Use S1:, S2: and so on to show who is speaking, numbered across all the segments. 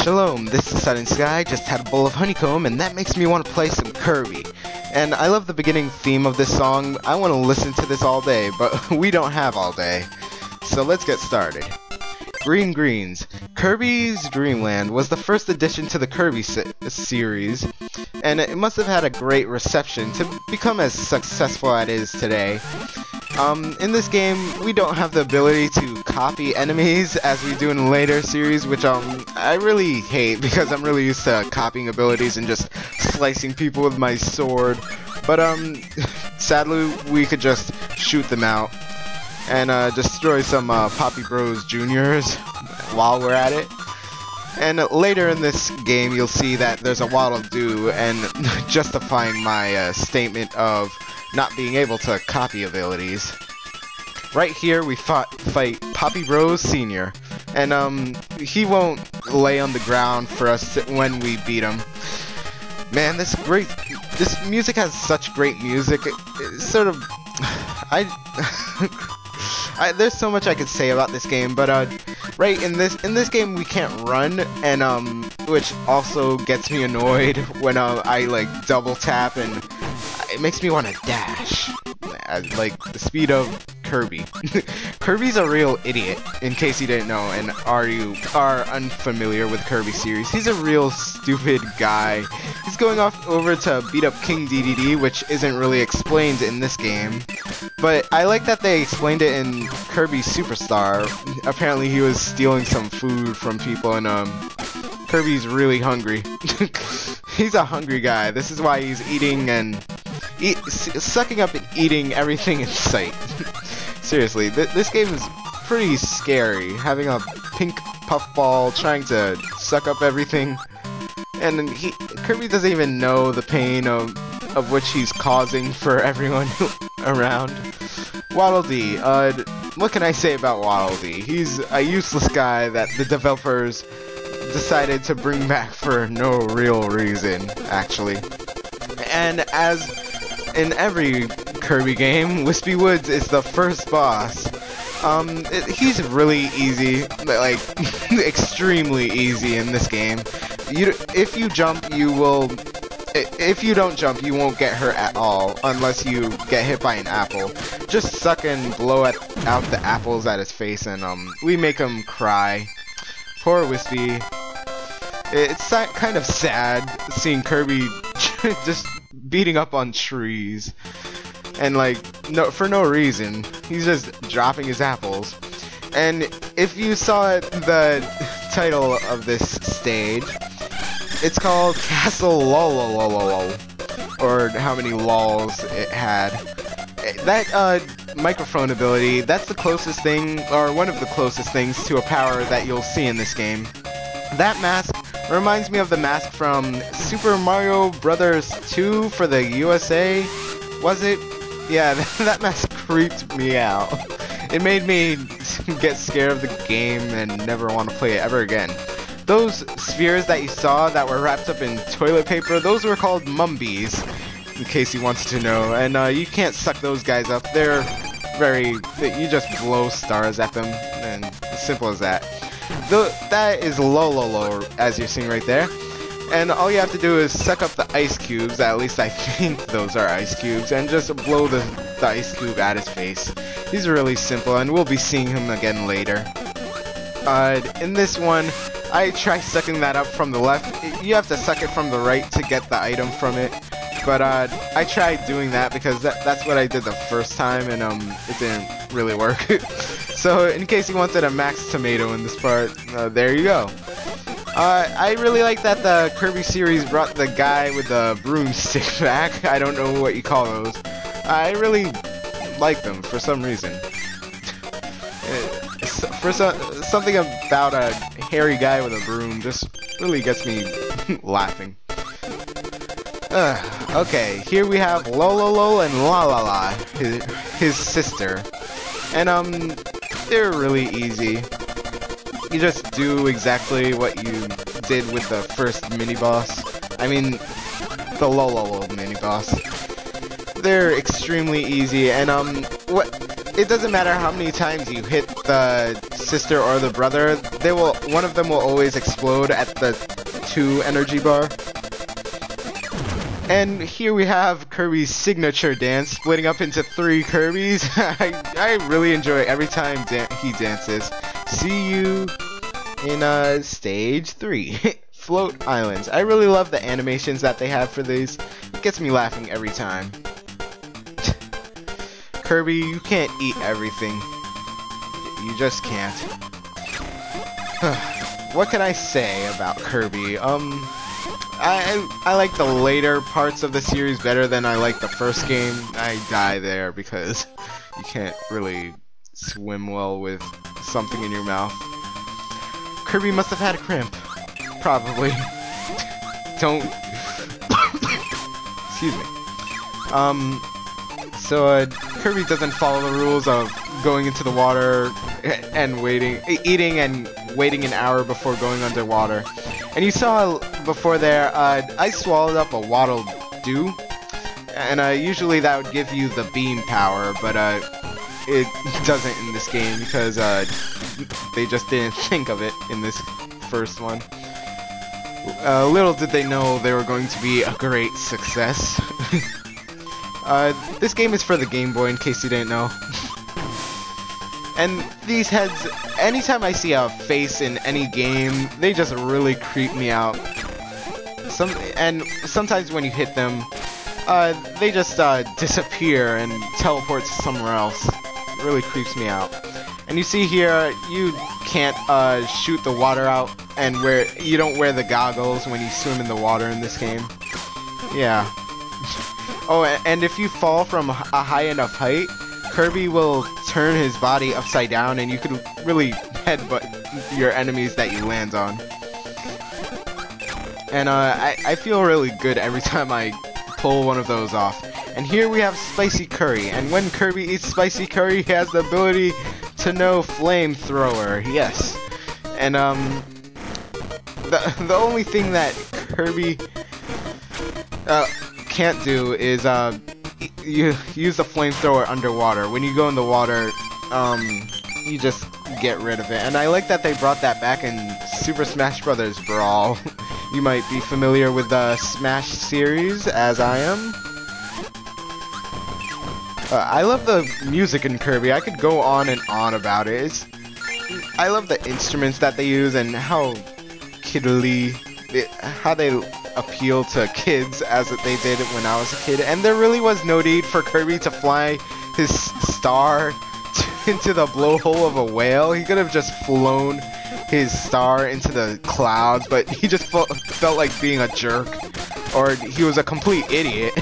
S1: Shalom, this is Sudden Sky, just had a bowl of honeycomb, and that makes me want to play some Kirby. And I love the beginning theme of this song. I want to listen to this all day, but we don't have all day. So let's get started. Green Greens. Kirby's Dreamland was the first addition to the Kirby series, and it must have had a great reception to become as successful as it is today. In this game, we don't have the ability to copy enemies as we do in later series, which I really hate because I'm really used to copying abilities and just slicing people with my sword. But sadly, we could just shoot them out and destroy some Poppy Bros Juniors while we're at it. And later in this game, you'll see that there's a Waddle Doo, and justifying my statement of not being able to copy abilities. Right here, we fight Poppy Bros Senior, and he won't lay on the ground for us when we beat him. Man, this music has such great music. It's sort of, there's so much I could say about this game, but right in this game we can't run, and which also gets me annoyed when I like double tap, and it makes me want to dash at like the speed of Kirby. Kirby's a real idiot, in case you didn't know, and you are unfamiliar with Kirby series. He's a real stupid guy. He's going off over to beat up King DDD, which isn't really explained in this game. But I like that they explained it in Kirby Superstar. Apparently he was stealing some food from people, and Kirby's really hungry. He's a hungry guy. This is why he's eating and sucking up and eating everything in sight. Seriously, this game is pretty scary. Having a pink puffball trying to suck up everything, and Kirby doesn't even know the pain of which he's causing for everyone around. Waddle Dee. What can I say about Waddle Dee? He's a useless guy that the developers decided to bring back for no real reason, actually. And as in every Kirby game, Wispy Woods is the first boss. He's really easy, like extremely easy in this game. If you jump, you will. If you don't jump, you won't get hurt at all, unless you get hit by an apple. Just suck and blow out the apples at his face, and we make him cry. Poor Wispy. It's kind of sad seeing Kirby just beating up on trees, and like for no reason. He's just dropping his apples. And if you saw the title of this stage, it's called Castle Lololololo, or how many lols it had. That microphone ability, that's the closest thing, or one of the closest things to a power that you'll see in this game. That mask reminds me of the mask from Super Mario Bros. 2 for the USA, was it? Yeah, that mask creeped me out. It made me get scared of the game and never want to play it ever again. Those spheres that you saw that were wrapped up in toilet paper, those were called Mumbies, in case you wanted to know. And you can't suck those guys up. They're you just blow stars at them, and as simple as that. That is Lololo, as you're seeing right there. And all you have to do is suck up the ice cubes, at least I think those are ice cubes, and just blow the ice cube at his face. He's really simple, and we'll be seeing him again later. In this one, I try sucking that up from the left. You have to suck it from the right to get the item from it. But I tried doing that because that's what I did the first time, and it didn't really work. So in case you wanted a max tomato in this part, there you go. I really like that the Kirby series brought the guy with the broomstick back. I don't know what you call those. I really like them for some reason. Something about a hairy guy with a broom just really gets me laughing. Okay, here we have Lololo and La, his sister. And they're really easy. You just do exactly what you did with the first mini-boss. I mean, the Lololo mini-boss. They're extremely easy, and it doesn't matter how many times you hit the sister or the brother, one of them will always explode at the 2 energy bar. And here we have Kirby's signature dance, splitting up into 3 Kirbys. I really enjoy it every time he dances. See you in stage 3, Float Islands. I really love the animations that they have for these. It gets me laughing every time. Kirby, you can't eat everything. You just can't. What can I say about Kirby? I like the later parts of the series better than I like the first game. I die there because you can't really swim well with something in your mouth. Kirby must have had a cramp. Probably. Don't... Excuse me. So Kirby doesn't follow the rules of going into the water and eating and waiting an hour before going underwater. And you saw before there, I swallowed up a Waddle Doo, and usually that would give you the beam power, but it doesn't in this game because they just didn't think of it in this first one. Little did they know they were going to be a great success. This game is for the Game Boy, in case you didn't know. And these heads, anytime I see a face in any game, they just really creep me out. And sometimes when you hit them, they just disappear and teleport to somewhere else. It really creeps me out. And you see here, you can't shoot the water out, and you don't wear the goggles when you swim in the water in this game. Yeah. Oh, and if you fall from a high enough height, Kirby will turn his body upside down, and you can really headbutt your enemies that you land on. And I feel really good every time I pull one of those off. And here we have Spicy Curry, and when Kirby eats Spicy Curry, he has the ability to know Flamethrower, yes. And the only thing that Kirby can't do is you use the flamethrower underwater. When you go in the water, you just get rid of it. And I like that they brought that back in Super Smash Bros. Brawl. You might be familiar with the Smash series, as I am. I love the music in Kirby. I could go on and on about it. I love the instruments that they use and how kiddly, how they appeal to kids as they did when I was a kid. And there really was no need for Kirby to fly his star into the blowhole of a whale. He could have just flown his star into the clouds, but he just felt like being a jerk, or he was a complete idiot.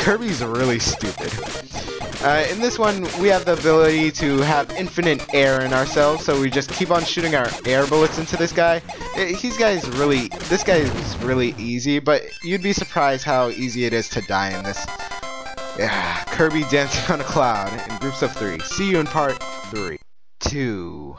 S1: Kirby's really stupid. In this one, we have the ability to have infinite air in ourselves, so we just keep on shooting our air bullets into this guy. This guy is really easy, but you'd be surprised how easy it is to die in this. Yeah, Kirby dancing on a cloud in groups of 3. See you in part 3. 2.